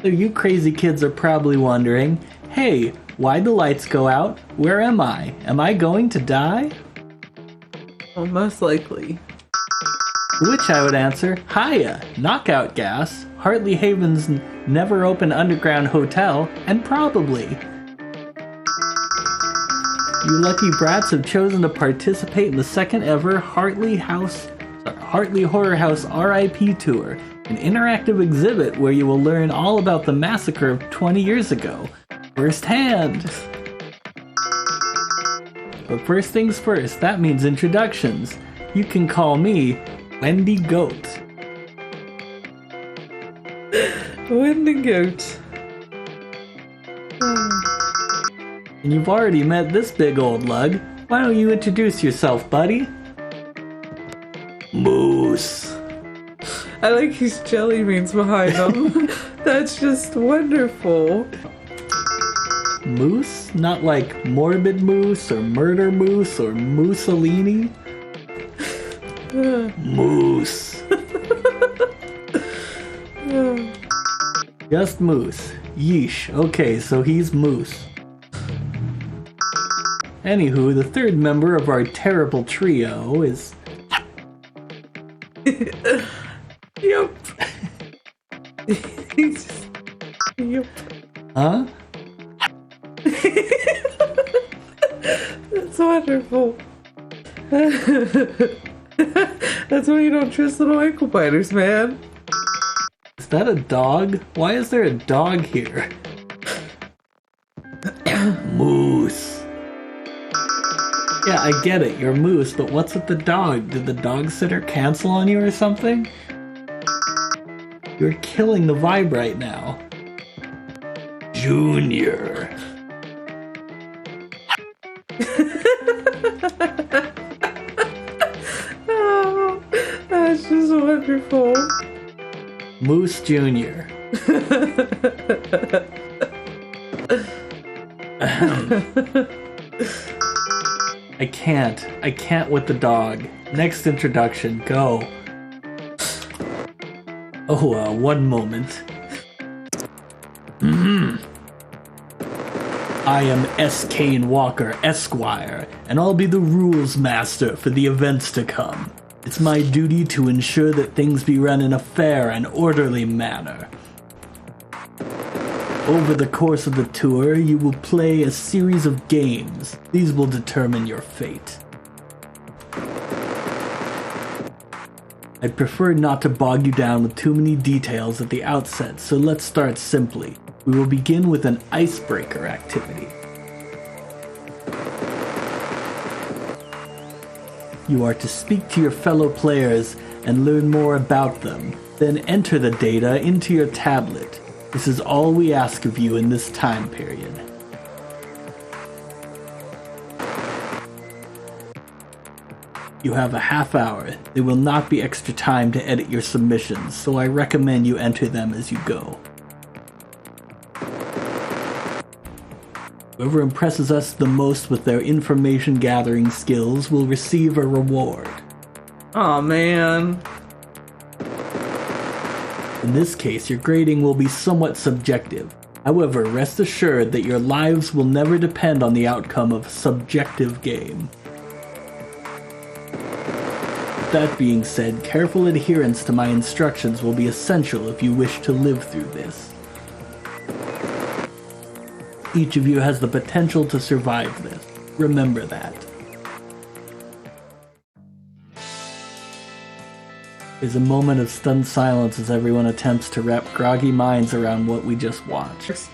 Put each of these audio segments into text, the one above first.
So you crazy kids are probably wondering, hey, why'd the lights go out? Where am I? Am I going to die? Well, most likely. To which I would answer, hiya, knockout gas, Hartley Haven's never open underground hotel, and probably. You lucky brats have chosen to participate in the second ever Hartley Horror House RIP Tour, an interactive exhibit where you will learn all about the massacre of 20 years ago, firsthand. But first things first, that means introductions. You can call me Wendy Goat. Wendy Goat. And you've already met this big old lug. Why don't you introduce yourself, buddy? Moose. I like his jelly beans behind him. That's just wonderful. Moose? Not like Morbid Moose or Murder Moose or Mussolini? Moose. Just Moose. Yeesh. Okay, so he's Moose. Anywho, the third member of our terrible trio is... Yep. Yep. Huh? That's wonderful. That's why you don't trust little ankle biters, man. Is that a dog? Why is there a dog here? Moose. Yeah, I get it, you're Moose, but what's with the dog? Did the dog sitter cancel on you or something? You're killing the vibe right now. Junior. Oh, that's just wonderful. Moose Jr. I can't with the dog. Next introduction, go. Oh, one moment. I am S. Kane Walker, Esquire, and I'll be the rules master for the events to come. It's my duty to ensure that things be run in a fair and orderly manner. Over the course of the tour, you will play a series of games. These will determine your fate. I'd prefer not to bog you down with too many details at the outset, so let's start simply. We will begin with an icebreaker activity. You are to speak to your fellow players and learn more about them, then enter the data into your tablet. This is all we ask of you in this time period. You have a half hour. There will not be extra time to edit your submissions, so I recommend you enter them as you go. Whoever impresses us the most with their information gathering skills will receive a reward. Aw, man. In this case, your grading will be somewhat subjective. However, rest assured that your lives will never depend on the outcome of a subjective game. With that being said, careful adherence to my instructions will be essential if you wish to live through this. Each of you has the potential to survive this. Remember that. There's a moment of stunned silence as everyone attempts to wrap groggy minds around what we just watched.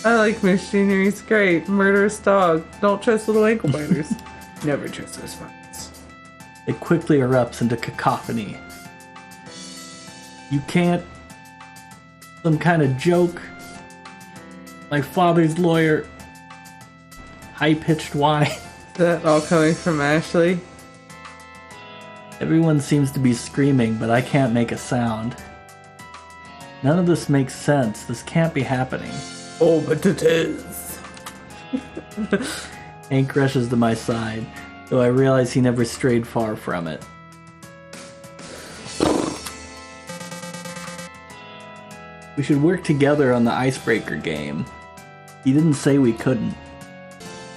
I like Moose Jr. He's great. Murderous dog. Don't trust little ankle biters. Never trust those fuckers. It quickly erupts into cacophony. You can't... Some kind of joke? My father's lawyer... High-pitched whine. Is that all coming from Ashley? Everyone seems to be screaming, but I can't make a sound. None of this makes sense. This can't be happening. Oh, but it is. Hank rushes to my side, though I realize he never strayed far from it. We should work together on the icebreaker game. He didn't say we couldn't.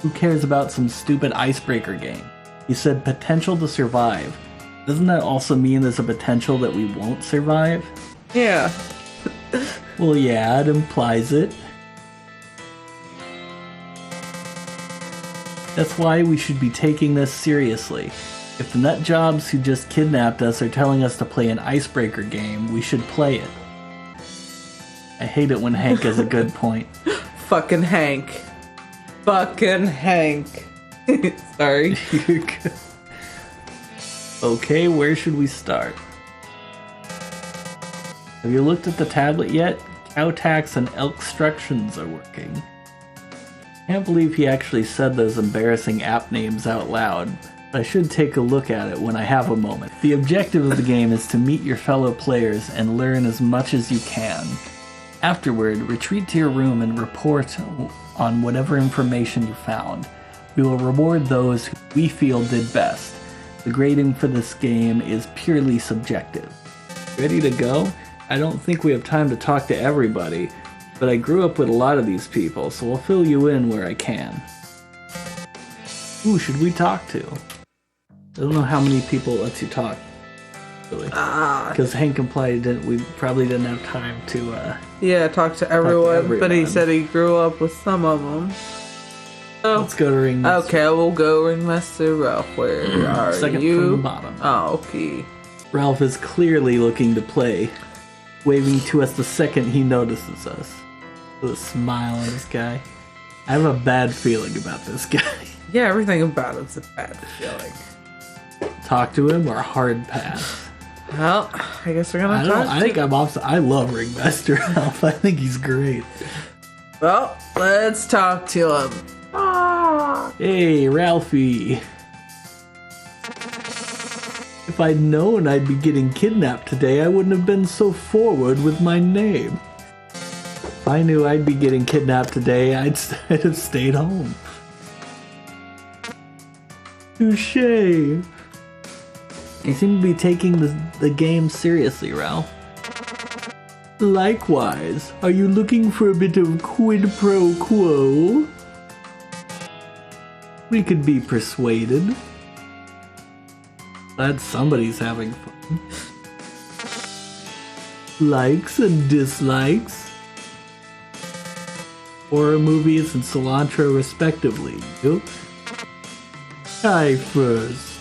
Who cares about some stupid icebreaker game? He said potential to survive. Doesn't that also mean there's a potential that we won't survive? Yeah. Well, yeah, it implies it. That's why we should be taking this seriously. If the nut jobs who just kidnapped us are telling us to play an icebreaker game, we should play it. I hate it when Hank has a good point. Fucking Hank. Fucking Hank. Sorry. You're good. Okay, where should we start? Have you looked at the tablet yet? Cow tax and elk instructions are working. Can't believe he actually said those embarrassing app names out loud. I should take a look at it when I have a moment. The objective of the game is to meet your fellow players and learn as much as you can. Afterward, retreat to your room and report on whatever information you found. We will reward those who we feel did best. The grading for this game is purely subjective. Ready to go? I don't think we have time to talk to everybody, but I grew up with a lot of these people, so I'll fill you in where I can. Who should we talk to? I don't know how many people it lets you talk, really. Because Hank implied we probably didn't have time to, Yeah, talk to everyone, but he said he grew up with some of them. So, let's go to Ringmaster. Okay, we'll go Ringmaster Ralph. Where are Second you? from the bottom. Oh, okay. Ralph is clearly looking to play, waving to us the second he notices us. With a smile on his guy. I have a bad feeling about this guy. Yeah, everything about it's a bad feeling. Talk to him or hard pass? Well, I guess we're gonna talk. I think I'm opposite. I love Ringmaster Ralph. I think he's great. Well, let's talk to him. Hey, Ralphie. If I'd known I'd be getting kidnapped today, I wouldn't have been so forward with my name. If I knew I'd be getting kidnapped today, I'd have stayed home. Touché. You seem to be taking the game seriously, Ralph. Likewise, are you looking for a bit of quid pro quo? We could be persuaded. Glad somebody's having fun. Likes and dislikes. Horror movies and cilantro respectively. Yep. I first.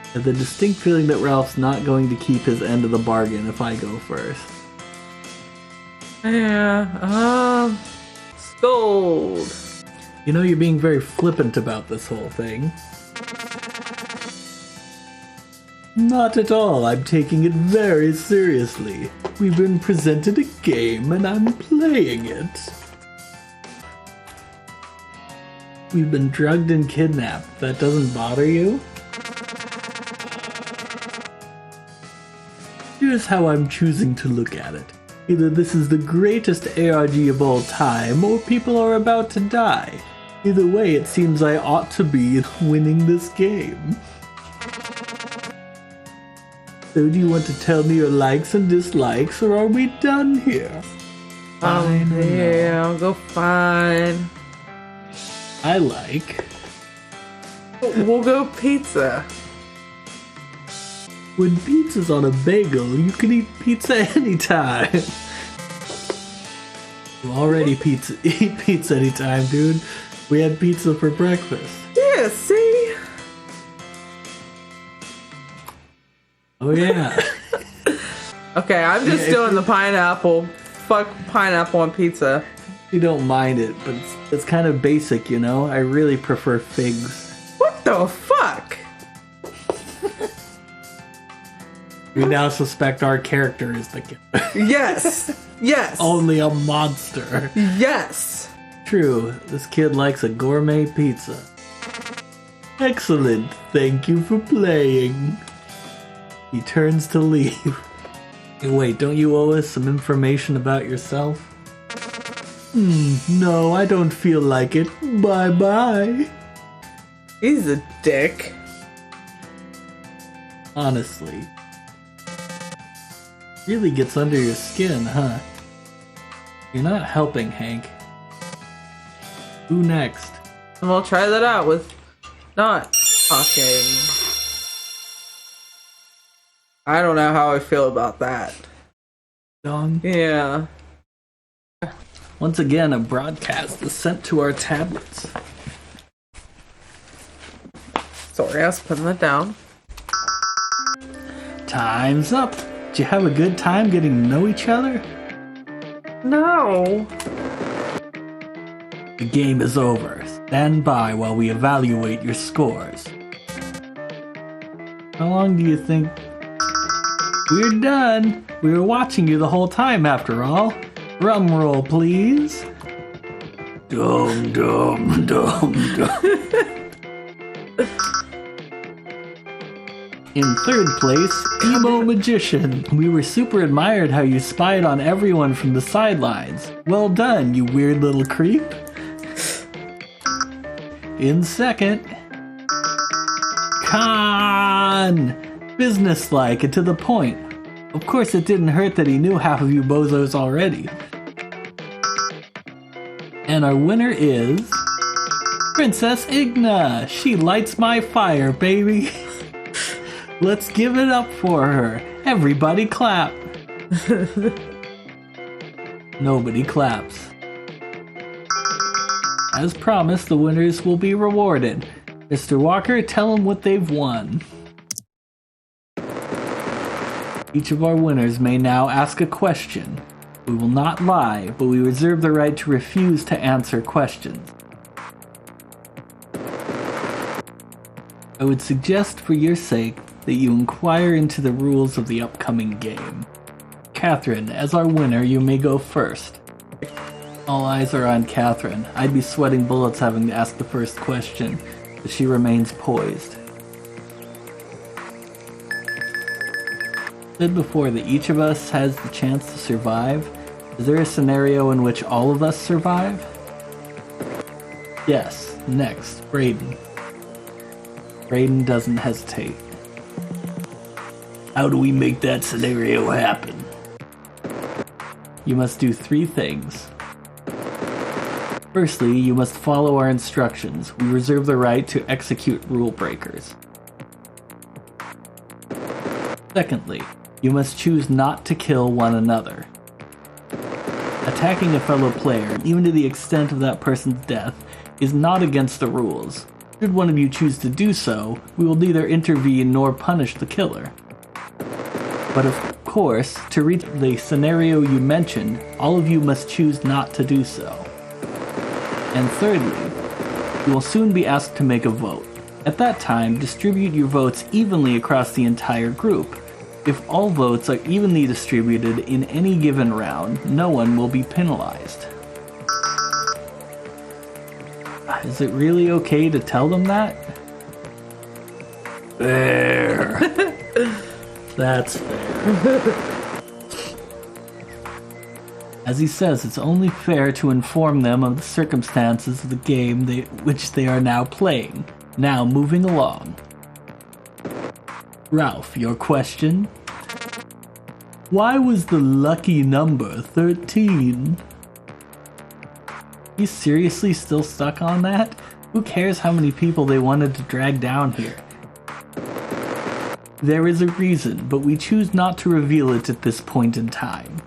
I have the distinct feeling that Ralph's not going to keep his end of the bargain if I go first. Yeah, scold. You know you're being very flippant about this whole thing. Not at all, I'm taking it very seriously. We've been presented a game and I'm playing it. We've been drugged and kidnapped. That doesn't bother you? Here's how I'm choosing to look at it. Either this is the greatest ARG of all time, or people are about to die. Either way, it seems I ought to be winning this game. So do you want to tell me your likes and dislikes, or are we done here? Fine. Yeah, I'll go fine. I like. We'll go pizza. When pizza's on a bagel, you can eat pizza anytime. You already eat pizza anytime, dude. We had pizza for breakfast. Yeah, see? Oh yeah. Okay, I'm just doing the pineapple. Fuck pineapple on pizza. You don't mind it, but it's kind of basic, you know? I really prefer figs. What the fuck? We now suspect our character is the killer. Yes. Yes. Only a monster. Yes. True, this kid likes a gourmet pizza. Excellent, thank you for playing. He turns to leave. Hey, wait, don't you owe us some information about yourself? No, I don't feel like it. Bye-bye. He's a dick. Honestly. Really gets under your skin, huh? You're not helping, Hank. Who next? And we'll try that out with not talking. I don't know how I feel about that. Dong. Yeah. Once again, a broadcast is sent to our tablets. Sorry, I was putting that down. Time's up. Did you have a good time getting to know each other? No. The game is over. Stand by while we evaluate your scores. How long do you think? We're done. We were watching you the whole time after all. Drum roll, please. Dum dum dum dum. In third place, Emo Magician. We were super admired how you spied on everyone from the sidelines. Well done, you weird little creep. In second, Khan. Businesslike and to the point. Of course, it didn't hurt that he knew half of you bozos already. And our winner is Princess Igna. She lights my fire, baby. Let's give it up for her. Everybody clap. Nobody claps. As promised, the winners will be rewarded. Mr. Walker, tell them what they've won. Each of our winners may now ask a question. We will not lie, but we reserve the right to refuse to answer questions. I would suggest for your sake that you inquire into the rules of the upcoming game. Catherine, as our winner, you may go first. All eyes are on Catherine. I'd be sweating bullets having to ask the first question, but she remains poised. Said before that each of us has the chance to survive. Is there a scenario in which all of us survive? Yes. Next, Brayden. Brayden doesn't hesitate. How do we make that scenario happen? You must do 3 things. Firstly, you must follow our instructions. We reserve the right to execute rule breakers. Secondly, you must choose not to kill one another. Attacking a fellow player, even to the extent of that person's death, is not against the rules. Should one of you choose to do so, we will neither intervene nor punish the killer. But of course, to reach the scenario you mentioned, all of you must choose not to do so. And thirdly, you will soon be asked to make a vote. At that time, distribute your votes evenly across the entire group. If all votes are evenly distributed in any given round, no one will be penalized. Is it really okay to tell them that? Fair. That's fair. As he says, it's only fair to inform them of the circumstances of the game which they are now playing. Now, moving along. Ralph, your question? Why was the lucky number 13? You seriously still stuck on that? Who cares how many people they wanted to drag down here? There is a reason, but we choose not to reveal it at this point in time.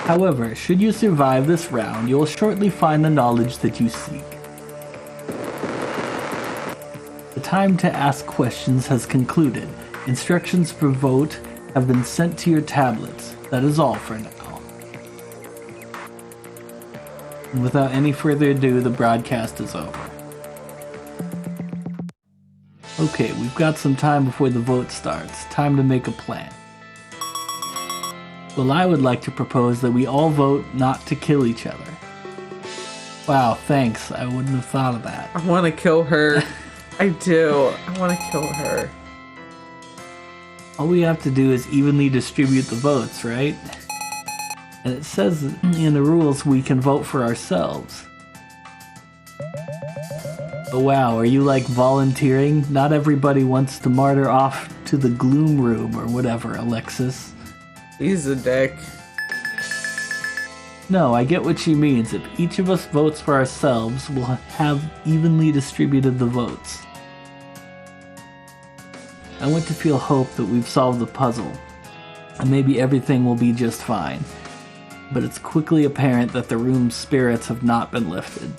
However, should you survive this round, you will shortly find the knowledge that you seek. The time to ask questions has concluded. Instructions for vote have been sent to your tablets. That is all for now. And without any further ado, the broadcast is over. Okay, we've got some time before the vote starts. Time to make a plan. Well, I would like to propose that we all vote not to kill each other. Wow, thanks. I wouldn't have thought of that. I want to kill her. I do. I want to kill her. All we have to do is evenly distribute the votes, right? And it says in the rules we can vote for ourselves. Oh wow, are you like volunteering? Not everybody wants to martyr off to the gloom room or whatever, Alexis. He's a dick. No, I get what she means. If each of us votes for ourselves, we'll have evenly distributed the votes. I want to feel hope that we've solved the puzzle, and maybe everything will be just fine. But it's quickly apparent that the room's spirits have not been lifted.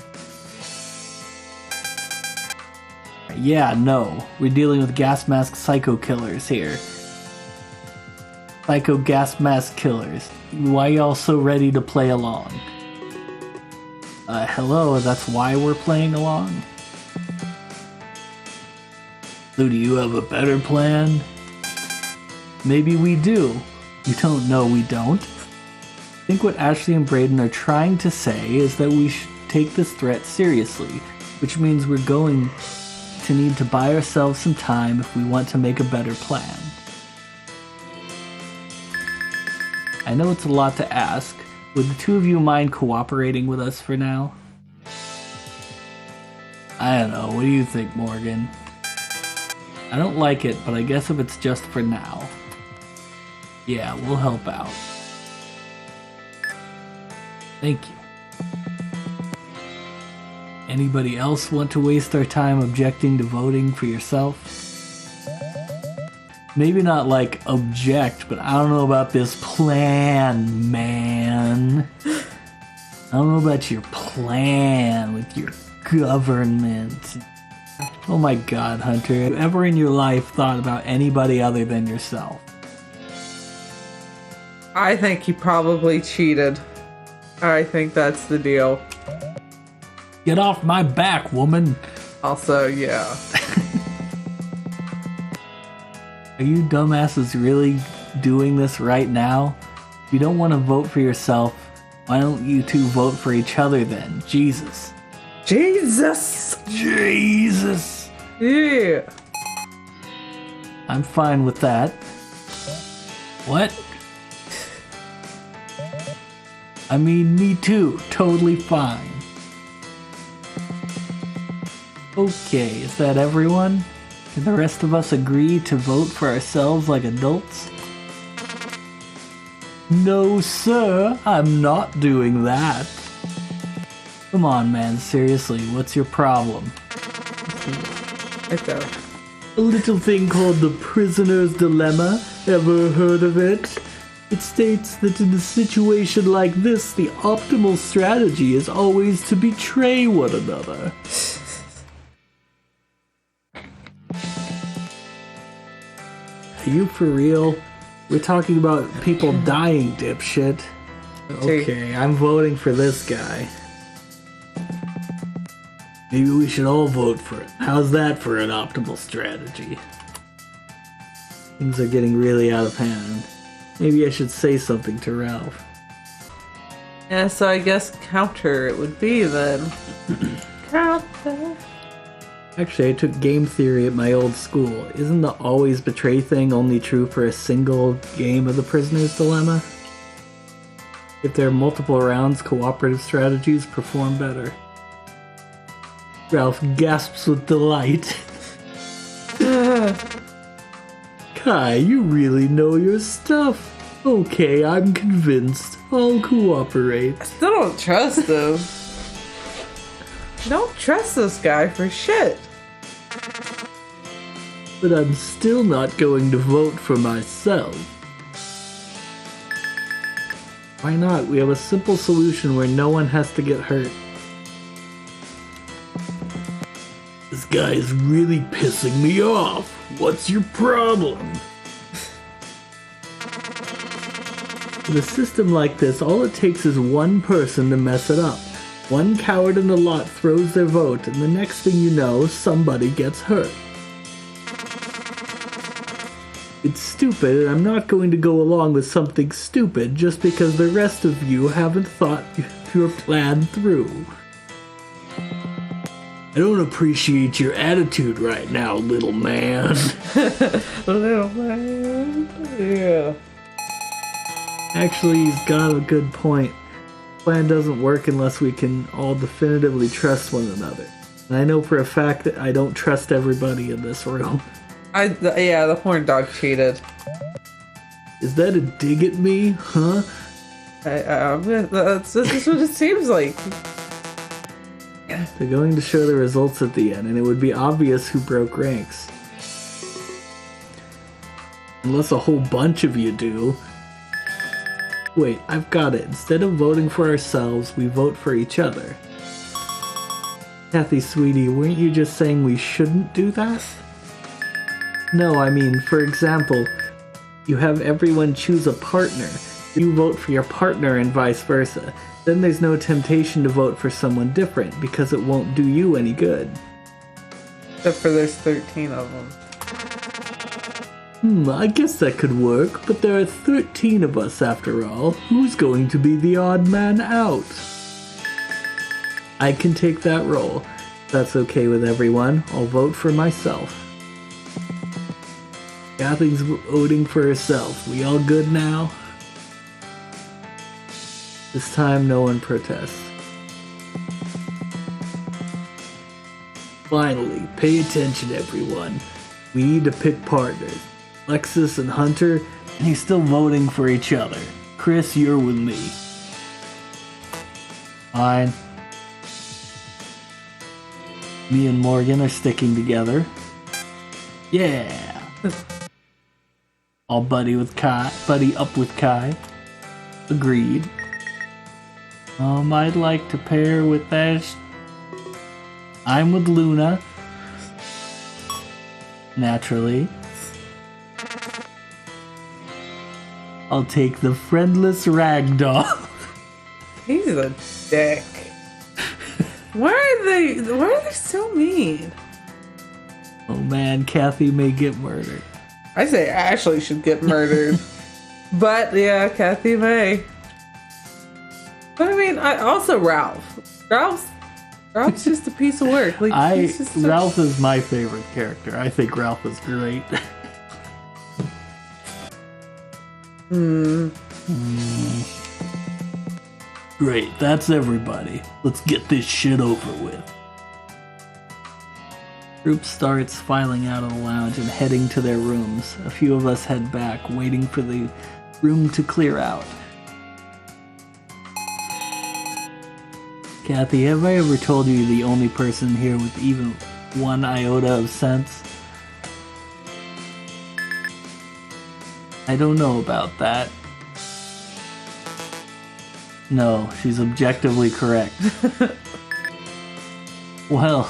Yeah, no. We're dealing with gas mask psycho killers here. Psycho gas mask killers. Why y'all so ready to play along? Hello, that's why we're playing along? So do you have a better plan? Maybe we do. You don't know we don't. I think what Ashley and Brayden are trying to say is that we should take this threat seriously, which means we're going to need to buy ourselves some time if we want to make a better plan. I know it's a lot to ask. Would the two of you mind cooperating with us for now? I don't know, what do you think, Morgan? I don't like it, but I guess if it's just for now. Yeah, we'll help out. Thank you. Anybody else want to waste their time objecting to voting for yourself? Maybe not like object, but I don't know about this plan, man. I don't know about your plan with your government. Oh my god, Hunter, have you ever in your life thought about anybody other than yourself? I think he probably cheated. I think that's the deal. Get off my back, woman! Also, yeah. Are you dumbasses really doing this right now? If you don't want to vote for yourself, why don't you two vote for each other then? Jesus. Jesus! Jesus! Yeah. I'm fine with that. What? I mean, me too. Totally fine. Okay, is that everyone? Can the rest of us agree to vote for ourselves like adults? No, sir, I'm not doing that. Come on, man, seriously, what's your problem? Right there. A little thing called the prisoner's dilemma. Ever heard of it? It states that in a situation like this, the optimal strategy is always to betray one another. Are you for real? We're talking about people dying, dipshit. Okay, I'm voting for this guy. Maybe we should all vote for it. How's that for an optimal strategy? Things are getting really out of hand. Maybe I should say something to Ralph. Yeah, so I guess counter it would be then. Counter. Actually, I took game theory at my old school. Isn't the always betray thing only true for a single game of the prisoner's dilemma? If there are multiple rounds, cooperative strategies perform better. Ralph gasps with delight. Kai, you really know your stuff. Okay, I'm convinced. I'll cooperate. I still don't trust him. Don't trust this guy for shit. But I'm still not going to vote for myself. Why not? We have a simple solution where no one has to get hurt. This guy is really pissing me off. What's your problem? In a system like this, all it takes is one person to mess it up. One coward in the lot throws their vote, and the next thing you know, somebody gets hurt. It's stupid, and I'm not going to go along with something stupid just because the rest of you haven't thought your plan through. I don't appreciate your attitude right now, little man. Little man. Yeah. Actually, he's got a good point. Plan doesn't work unless we can all definitively trust one another. And I know for a fact that I don't trust everybody in this room. Yeah, the horn dog cheated. Is that a dig at me? Huh? This is what it seems like. They're going to show the results at the end, and it would be obvious who broke ranks. Unless a whole bunch of you do. Wait, I've got it. Instead of voting for ourselves, we vote for each other. Kathy, sweetie, weren't you just saying we shouldn't do that? No, I mean, for example, you have everyone choose a partner. You vote for your partner and vice versa. Then there's no temptation to vote for someone different because it won't do you any good. Except for there's 13 of them. I guess that could work, but there are 13 of us after all. Who's going to be the odd man out? I can take that role. If that's okay with everyone, I'll vote for myself. Kathy's voting for herself. We all good now? This time, no one protests. Finally, pay attention, everyone. We need to pick partners. Lexus and Hunter, and he's still voting for each other. Chris, you're with me. Fine. Me and Morgan are sticking together. Yeah. All buddy with Kai. Buddy up with Kai. Agreed. I'd like to pair with Ash. I'm with Luna. Naturally. I'll take the friendless ragdoll. He's a dick. Why are they so mean? Oh man, Kathy may get murdered. I say Ashley should get murdered. But yeah, Kathy may. But I mean, also Ralph. Ralph's just a piece of work. Like Ralph is my favorite character. I think Ralph is great. Great, that's everybody. Let's get this shit over with. Group starts filing out of the lounge and heading to their rooms. A few of us head back, waiting for the room to clear out. Kathy, have I ever told you you're the only person here with even one iota of sense? I don't know about that. No, she's objectively correct. Well.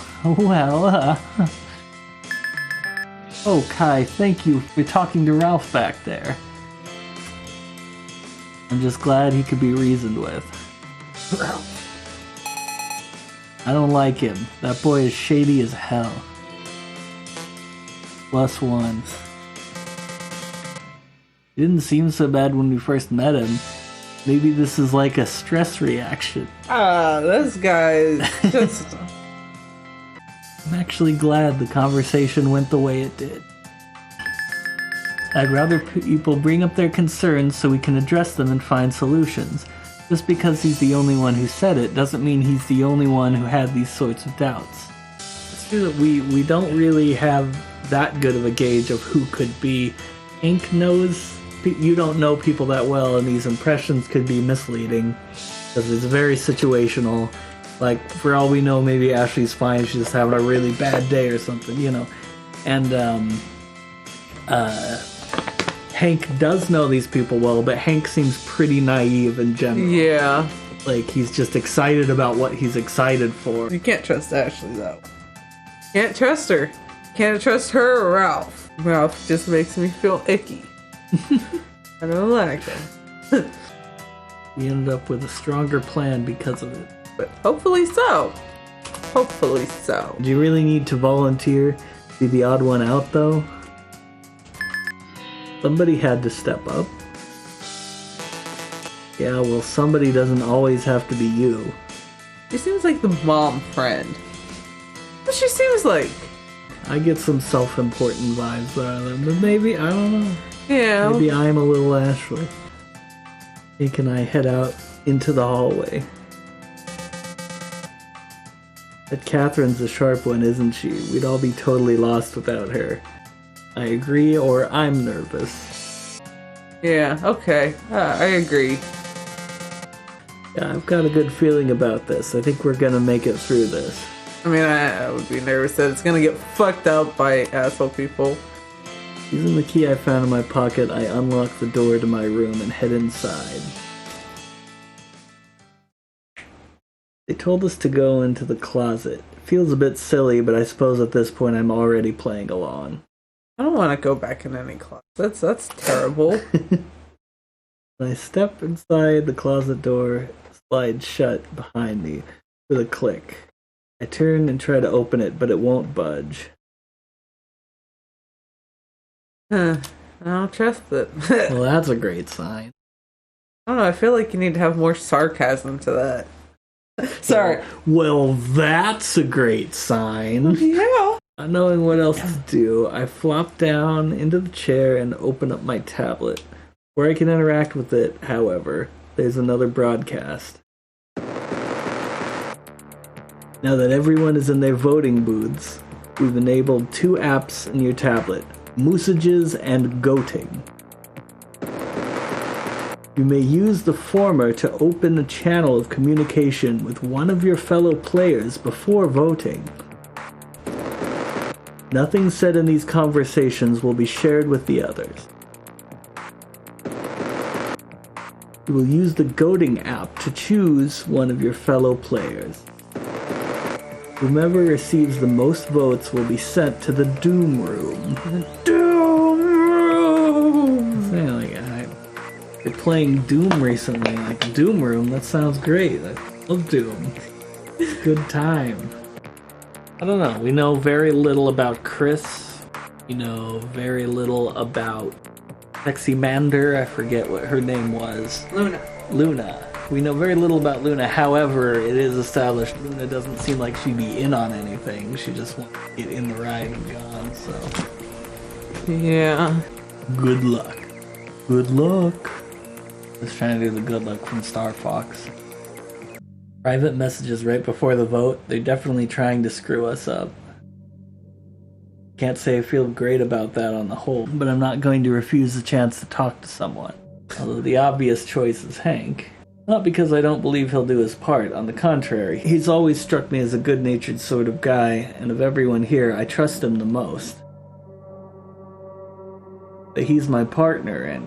Oh, Kai, thank you for talking to Ralph back there. I'm just glad he could be reasoned with. Ralph. I don't like him. That boy is shady as hell. +1. He didn't seem so bad when we first met him. Maybe this is like a stress reaction. This guy is just... I'm actually glad the conversation went the way it did. I'd rather people bring up their concerns so we can address them and find solutions. Just because he's the only one who said it doesn't mean he's the only one who had these sorts of doubts. It's true that we don't really have that good of a gauge of who could be. Hank knows you don't know people that well, and these impressions could be misleading because it's very situational. Like, for all we know, maybe Ashley's fine, she's just having a really bad day or something, you know. And Hank does know these people well, but Hank seems pretty naive in general. Yeah. Like, he's just excited about what he's excited for. You can't trust Ashley, though. Can't trust her. Can't trust her or Ralph. Ralph just makes me feel icky. I don't like him. We ended up with a stronger plan because of it. But hopefully so. Hopefully so. Do you really need to volunteer to be the odd one out, though? Somebody had to step up. Yeah, well, somebody doesn't always have to be you. She seems like the mom friend. What she seems like. I get some self-important vibes out of them, but maybe, I don't know. Yeah. Maybe I'm a little Ashley. Nick and I head out into the hallway. But Catherine's a sharp one, isn't she? We'd all be totally lost without her. I agree, or I'm nervous. Yeah, okay. I agree. Yeah, I've got a good feeling about this. I think we're gonna make it through this. I mean, I would be nervous that it's gonna get fucked up by asshole people. Using the key I found in my pocket, I unlock the door to my room and head inside. They told us to go into the closet. It feels a bit silly, but I suppose at this point I'm already playing along. I don't want to go back in any closet. That's terrible. When I step inside, the closet door slides shut behind me with a click. I turn and try to open it, but it won't budge. I don't trust it. Well, that's a great sign. I don't know, I feel like you need to have more sarcasm to that. Sorry. Well, that's a great sign. Yeah. Not knowing what else to do, I flop down into the chair and open up my tablet. Where I can interact with it, however, there's another broadcast. Now that everyone is in their voting booths, we've enabled 2 apps in your tablet, Moosages and Goating. You may use the former to open a channel of communication with one of your fellow players before voting. Nothing said in these conversations will be shared with the others. You will use the Goating app to choose one of your fellow players. Whomever receives the most votes will be sent to the Doom Room. The Doom Room! You're playing Doom recently, like Doom Room, that sounds great. I love Doom. It's a good time. I don't know, we know very little about Chris. We know very little about Sexy Mander, I forget what her name was. Luna. We know very little about Luna, however, it is established Luna doesn't seem like she'd be in on anything. She just wants to get in the ride and gone, so... Yeah. Good luck. Good luck. Just trying to do the good luck from Star Fox. Private messages right before the vote. They're definitely trying to screw us up. Can't say I feel great about that on the whole, but I'm not going to refuse the chance to talk to someone. Although the obvious choice is Hank. Not because I don't believe he'll do his part, on the contrary. He's always struck me as a good-natured sort of guy, and of everyone here, I trust him the most. But he's my partner, and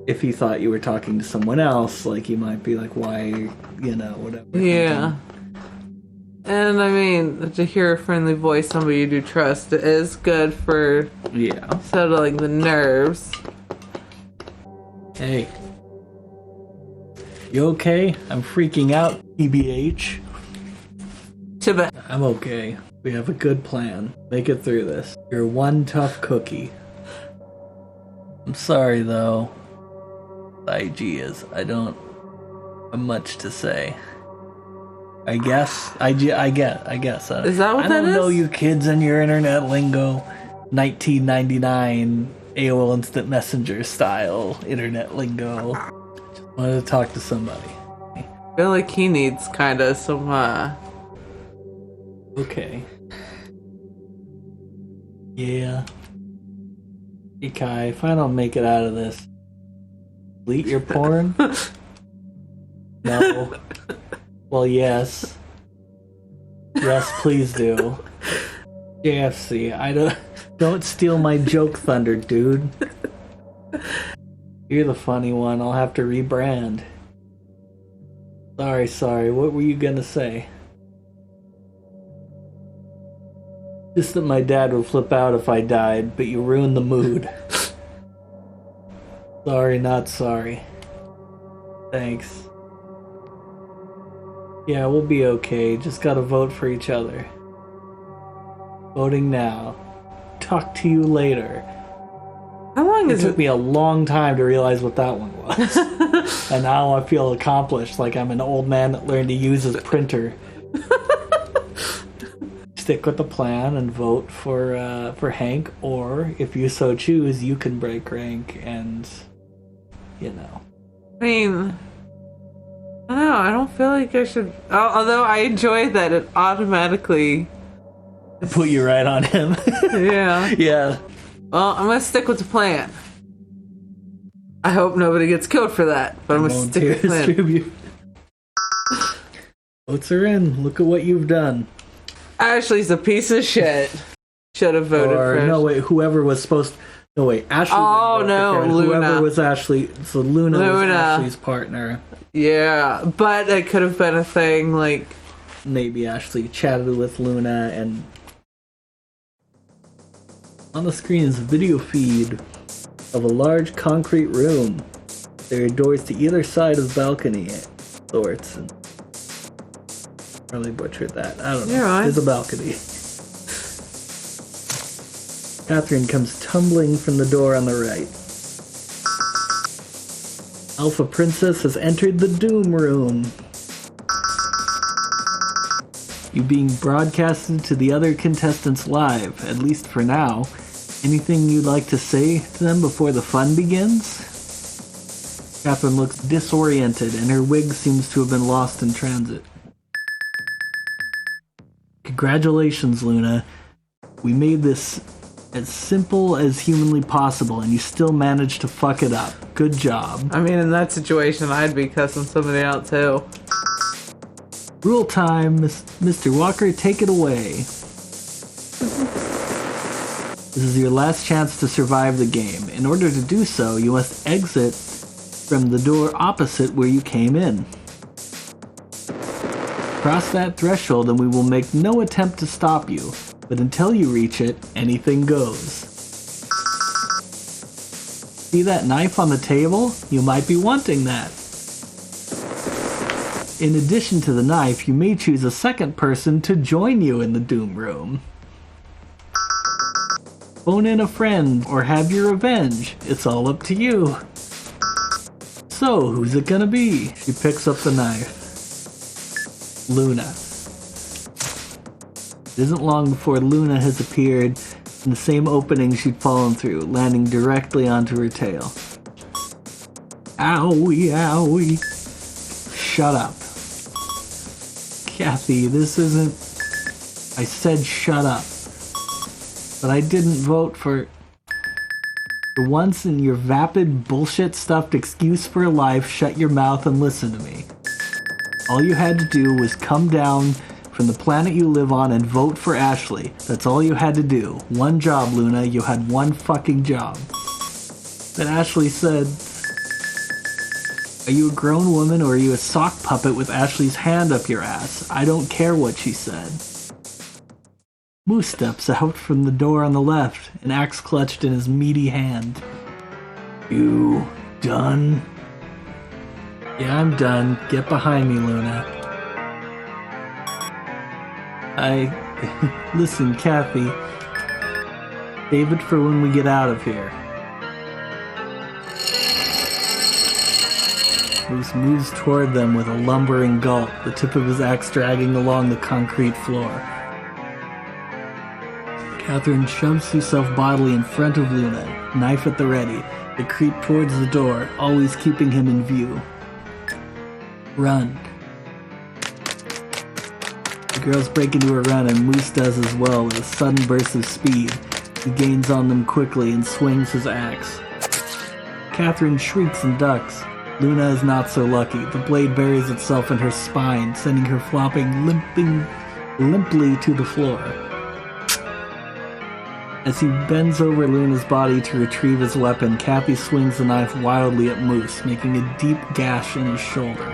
if he thought you were talking to someone else, like, he might be like, why, whatever. Yeah. And, I mean, to hear a friendly voice, somebody you do trust, is good for settling the nerves. Hey. You okay? I'm freaking out, EBH. Tibet. I'm okay. We have a good plan. Make it through this. You're one tough cookie. I'm sorry, though. IG is. I don't have much to say. I guess. I guess. Is that what I that don't is? know you kids and your internet lingo. 1999 AOL Instant Messenger style internet lingo. Just wanted to talk to somebody. I feel like he needs kind of some, Okay. Yeah. Hey Kai, if I don't make it out of this, delete your porn? No. Well, yes. Yes, please do. JFC, don't steal my joke thunder, dude. You're the funny one. I'll have to rebrand. Sorry. What were you gonna say? Just that my dad would flip out if I died, but you ruined the mood. Sorry, not sorry. Thanks. Yeah, we'll be okay. Just gotta vote for each other. Voting now. Talk to you later. how long is It took me a long time to realize what that one was. And now I feel accomplished, like I'm an old man that learned to use his printer. Stick with the plan and vote for Hank, or if you so choose, you can break rank and, I mean, I don't know, I don't feel like I should, although I enjoy that it automatically put you right on him. yeah. Yeah. Well, I'm gonna stick with the plan. I hope nobody gets killed for that, but I'm gonna stick with the plan. Tribute. Votes are in. Look at what you've done. Ashley's a piece of shit. Should have voted for No, wait, whoever was supposed to... No, wait, Ashley... Oh, no, Luna. Whoever was Ashley... So Luna was Ashley's partner. Yeah, but it could have been a thing, like... Maybe Ashley chatted with Luna and... On the screen is a video feed of a large concrete room. There are doors to either side of the balcony, sorts, and... Probably butchered that. I don't know. Right. There's a balcony. Catherine comes tumbling from the door on the right. Alpha Princess has entered the Doom Room. You being broadcasted to the other contestants live, at least for now. Anything you'd like to say to them before the fun begins? Catherine looks disoriented and her wig seems to have been lost in transit. Congratulations, Luna. We made this as simple as humanly possible, and you still managed to fuck it up. Good job. I mean, in that situation, I'd be cussing somebody out, too. Rule time. Mr. Walker, take it away. This is your last chance to survive the game. In order to do so, you must exit from the door opposite where you came in. Cross that threshold and we will make no attempt to stop you, but until you reach it, anything goes. See that knife on the table? You might be wanting that. In addition to the knife, you may choose a second person to join you in the Doom Room. Phone in a friend or have your revenge. It's all up to you. So, who's it gonna be? She picks up the knife. Luna. It isn't long before Luna has appeared in the same opening she'd fallen through, landing directly onto her tail. Owie, owie. Shut up. Kathy, this isn't... I said shut up. But I didn't vote for... For once in your vapid, bullshit-stuffed excuse for life, shut your mouth and listen to me. All you had to do was come down from the planet you live on and vote for Ashley. That's all you had to do. One job, Luna. You had one fucking job. But Ashley said, are you a grown woman or are you a sock puppet with Ashley's hand up your ass? I don't care what she said. Moose steps out from the door on the left, an axe clutched in his meaty hand. You done? Yeah, I'm done. Get behind me, Luna. Listen, Kathy. Save it for when we get out of here. Moose moves toward them with a lumbering gulp, the tip of his axe dragging along the concrete floor. Catherine shoves herself bodily in front of Luna, knife at the ready. They creep towards the door, always keeping him in view. Run. The girls break into a run and Moose does as well with a sudden burst of speed. He gains on them quickly and swings his axe. Catherine shrieks and ducks. Luna is not so lucky. The blade buries itself in her spine, sending her flopping limply to the floor. As he bends over Luna's body to retrieve his weapon, Kathy swings the knife wildly at Moose, making a deep gash in his shoulder.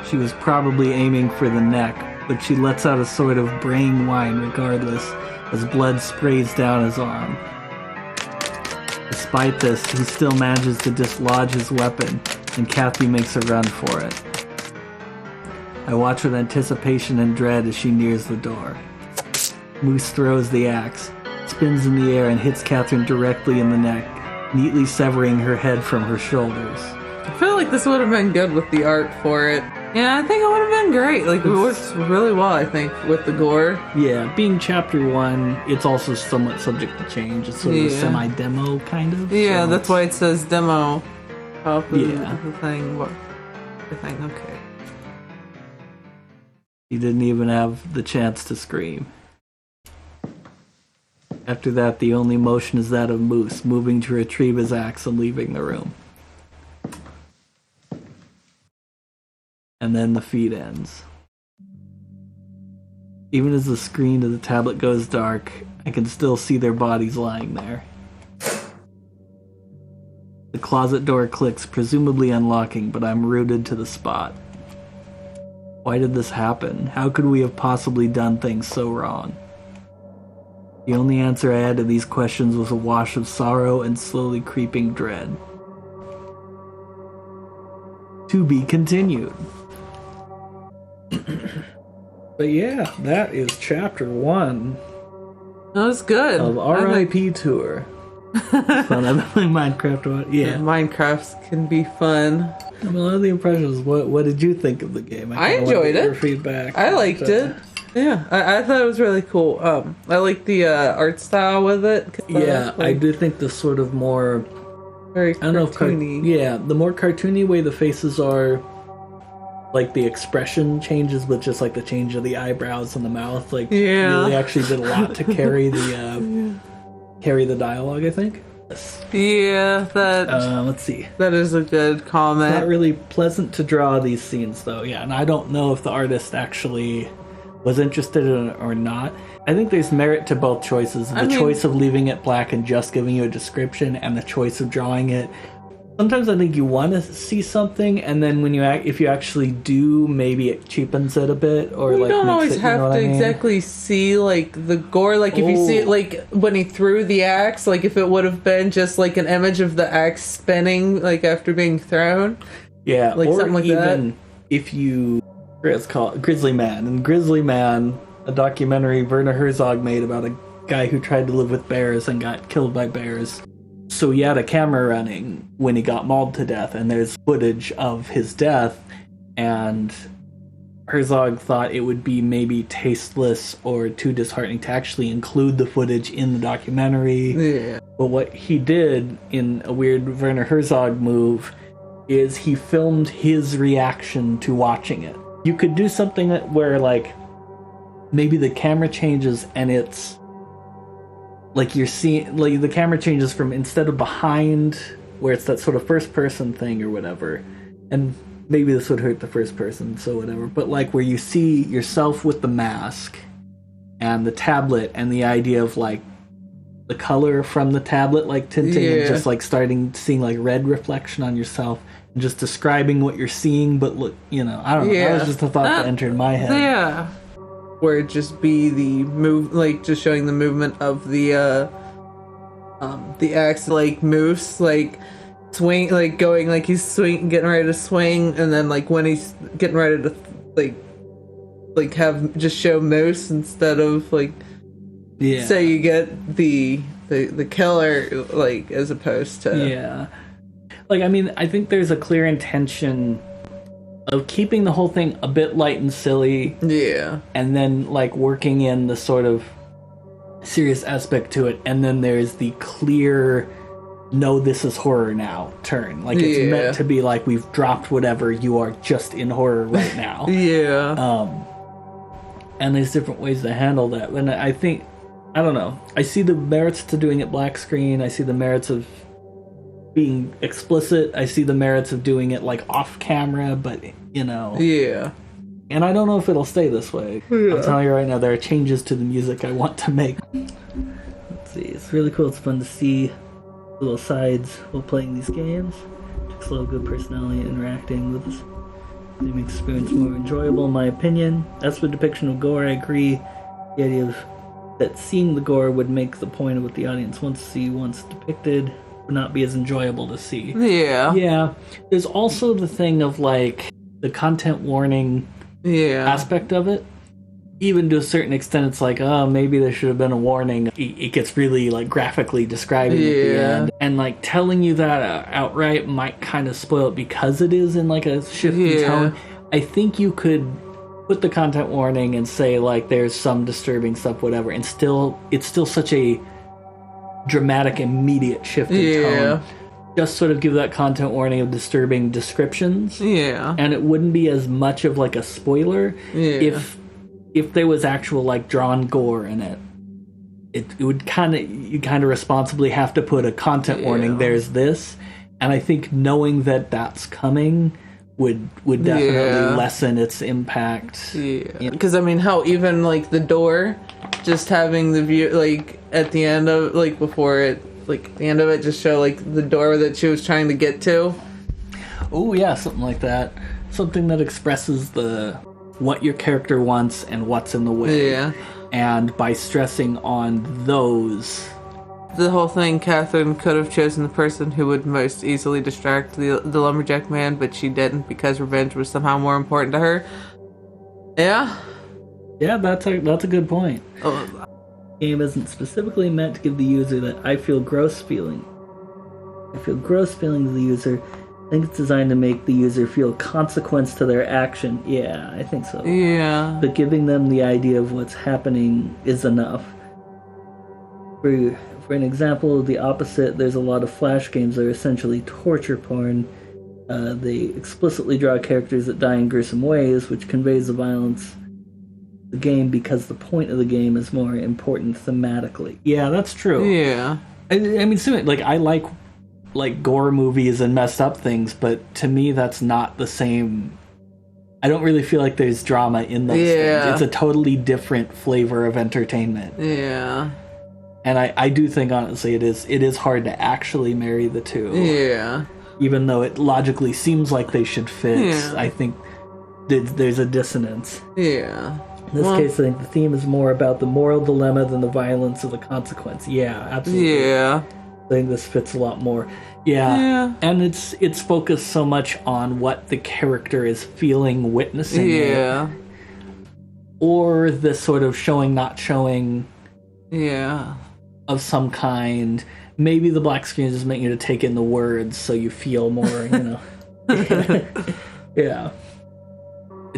She was probably aiming for the neck, but she lets out a sort of brain whine regardless, as blood sprays down his arm. Despite this, he still manages to dislodge his weapon, and Kathy makes a run for it. I watch with anticipation and dread as she nears the door. Moose throws the axe, spins in the air, and hits Catherine directly in the neck, neatly severing her head from her shoulders. I feel like this would have been good with the art for it. Yeah, I think it would have been great. Like, it works really well, I think, with the gore. Yeah, being chapter 1, it's also somewhat subject to change. It's sort of a semi-demo, kind of. Yeah, so that's why it says demo. The thing. Okay. He didn't even have the chance to scream. After that, the only motion is that of Moose, moving to retrieve his axe and leaving the room. And then the feed ends. Even as the screen of the tablet goes dark, I can still see their bodies lying there. The closet door clicks, presumably unlocking, but I'm rooted to the spot. Why did this happen? How could we have possibly done things so wrong? The only answer I had to these questions was a wash of sorrow and slowly creeping dread. To be continued. But yeah, that is chapter 1 That was good. of RIP Tour. Fun. I've been playing Minecraft a lot. Yeah. Minecraft can be fun. I mean, a lot of the impressions. What did you think of the game? I enjoyed it. Your feedback. I liked it. Yeah, I thought it was really cool. I like the art style with it. Yeah, I do think the sort of more very I don't know if cartoony. the more cartoony way the faces are, like the expression changes, but just like the change of the eyebrows and the mouth, like really actually did a lot to carry the carry the dialogue. I think. Yeah, that. Let's see. That is a good comment. It's not really pleasant to draw these scenes, though. Yeah, and I don't know if the artist actually was interested in it or not. I think there's merit to both choices. The choice of leaving it black and just giving you a description, and the choice of drawing it. Sometimes I think you want to see something, and then when if you actually do, maybe it cheapens it a bit, or you like don't makes always it, have to exactly see like the gore. Like if you see it, like when he threw the axe, like if it would have been just like an image of the axe spinning, like after being thrown. Yeah, like or something like even that. If you, it's called Grizzly Man, and Grizzly Man, a documentary Werner Herzog made about a guy who tried to live with bears and got killed by bears. So he had a camera running when he got mauled to death, and there's footage of his death, and Herzog thought it would be maybe tasteless or too disheartening to actually include the footage in the documentary. Yeah. But what he did in a weird Werner Herzog move is he filmed his reaction to watching it. You could do something where, like, maybe the camera changes and it's like you're seeing, like the camera changes from instead of behind, where it's that sort of first person thing or whatever, and maybe this would hurt the first person, so whatever, but like where you see yourself with the mask and the tablet and the idea of like the color from the tablet like tinting and just like seeing like red reflection on yourself and just describing what you're seeing, but look, you know, I don't know, that was just a thought that entered my head. Yeah. Where it just be the move, like just showing the movement of the axe, like moose, like swing, like going, like he's getting ready to swing, and then like when he's getting ready to like have just show moose instead of like so you get the killer, like as opposed to like, I mean, I think there's a clear intention of keeping the whole thing a bit light and silly. Yeah. And then, like, working in the sort of serious aspect to it. And then there's the clear, no, this is horror now turn. Like, it's meant to be like, we've dropped whatever, you are just in horror right now. And there's different ways to handle that. And I think, I don't know, I see the merits to doing it black screen. I see the merits of being explicit. I see the merits of doing it like off camera, but you know. Yeah. And I don't know if it'll stay this way. Yeah. I'm telling you right now, there are changes to the music I want to make. Let's see. It's really cool. It's fun to see little sides while playing these games. It's a little good personality interacting with us. It makes the experience more enjoyable, in my opinion. That's the depiction of gore. I agree. The idea of that seeing the gore would make the point of what the audience wants to see once depicted would not be as enjoyable to see. Yeah. There's also the thing of like the content warning aspect of it. Even to a certain extent, it's like, oh, maybe there should have been a warning. It gets really like graphically describing at the end, and like telling you that outright might kind of spoil it because it is in like a shifting tone. I think you could put the content warning and say like there's some disturbing stuff, whatever, and it's still such a dramatic, immediate shift in tone. Just sort of give that content warning of disturbing descriptions. Yeah. And it wouldn't be as much of like a spoiler if there was actual like drawn gore in it. it would you kind of responsibly have to put a content warning. There's this, and I think knowing that that's coming would definitely lessen its impact. Yeah, because I mean, how even like the door, just having the view like at the end of before it, like the end of it, just show like the door that she was trying to get to. Oh yeah, something like that. Something that expresses what your character wants and what's in the way. Yeah. And by stressing on those, the whole thing, Catherine could have chosen the person who would most easily distract the lumberjack man, but she didn't because revenge was somehow more important to her. Yeah. Yeah, that's a good point. The game isn't specifically meant to give the user that I feel gross feeling. I feel gross feelings of the user. I think it's designed to make the user feel consequence to their action. Yeah, I think so. Yeah. But giving them the idea of what's happening is enough. For an example of the opposite, there's a lot of Flash games that are essentially torture porn. They explicitly draw characters that die in gruesome ways, which conveys the violence of the game because the point of the game is more important thematically. Yeah, that's true. Yeah. I mean, like, I like gore movies and messed up things, but to me that's not the same. I don't really feel like there's drama in those things. It's a totally different flavor of entertainment. Yeah. And I do think, honestly, it is hard to actually marry the two. Yeah. Even though it logically seems like they should fit, I think there's a dissonance. Yeah. In this case, I think the theme is more about the moral dilemma than the violence of the consequence. Yeah, absolutely. Yeah. I think this fits a lot more. Yeah. And it's focused so much on what the character is feeling, witnessing it. Or this sort of showing, not showing of some kind. Maybe the black screen is just making you to take in the words so you feel more, Yeah.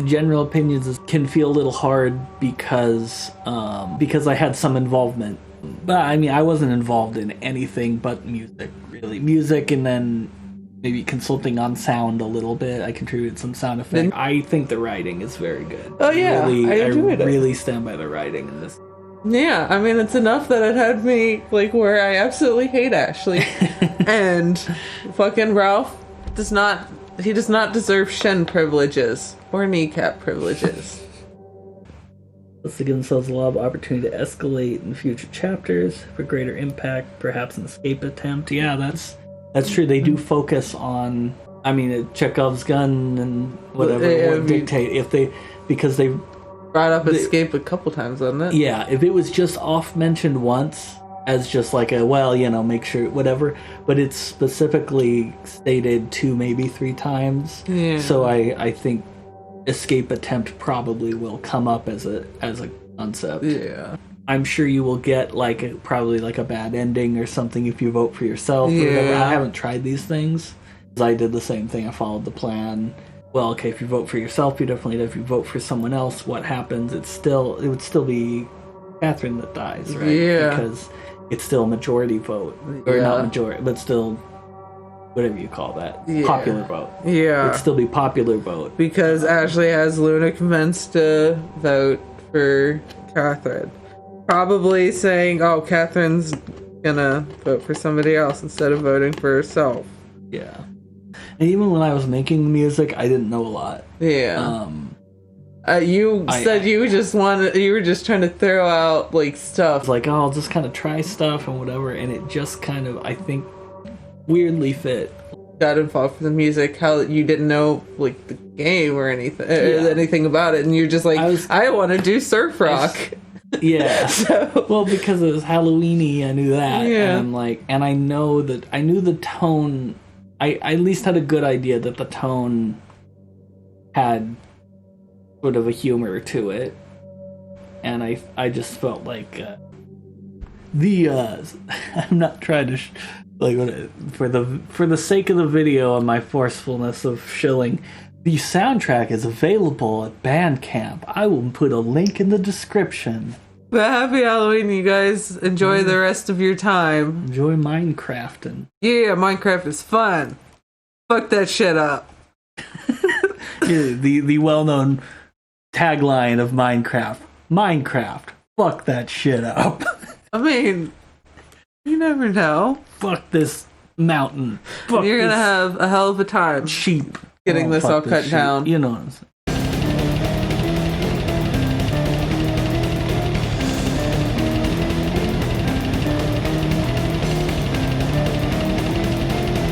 General opinions can feel a little hard because I had some involvement. But I mean, I wasn't involved in anything but music, really. Music, and then maybe consulting on sound a little bit. I contributed some sound effects. I think the writing is very good. Oh yeah, I really stand by the writing in this. Yeah, I mean, it's enough that it had me where I absolutely hate Ashley, and fucking Ralph does not deserve shin privileges or kneecap privileges. Let's give themselves a lot of opportunity to escalate in future chapters for greater impact, perhaps an escape attempt. Yeah, that's true. They do focus on, I mean, Chekhov's gun and whatever would dictate because they brought up escape a couple times, wasn't it? Yeah, if it was just off mentioned once as just like make sure whatever, but it's specifically stated 2, maybe 3 times. Yeah. So I think escape attempt probably will come up as a concept. Yeah. I'm sure you will get probably a bad ending or something if you vote for yourself or whatever. I haven't tried these things. I did the same thing. I followed the plan. Well, okay, if you vote for yourself, you definitely do. If you vote for someone else, what happens? It would still be Catherine that dies, right? Yeah. Because it's still a majority vote. Or not majority, but still whatever you call that. Yeah. Popular vote. Yeah. It'd still be popular vote. Because Ashley has Luna convinced to vote for Catherine. Probably saying, oh, Catherine's gonna vote for somebody else instead of voting for herself. Yeah. And even when I was making music, I didn't know a lot. Yeah. You said you were just trying to throw out stuff. It's I'll just kind of try stuff and whatever, and it just kind of, I think, weirdly fit. Got involved with the music, how you didn't know the game or anything about it, and you're just I want to do surf rock. Yeah. Well, because it was Halloween-y, I knew that. Yeah. And and I knew the tone. I at least had a good idea that the tone had sort of a humor to it, and I just felt I'm not trying to for the sake of the video and my forcefulness of shilling, the soundtrack is available at Bandcamp. I will put a link in the description. But happy Halloween, you guys. Enjoy the rest of your time. Enjoy Minecrafting. Yeah, Minecraft is fun. Fuck that shit up. the well-known tagline of Minecraft. Fuck that shit up. I mean, you never know. Fuck this mountain. Fuck You're gonna this have a hell of a time sheep. getting Oh, this fuck all cut sheep. down. You know what I'm saying.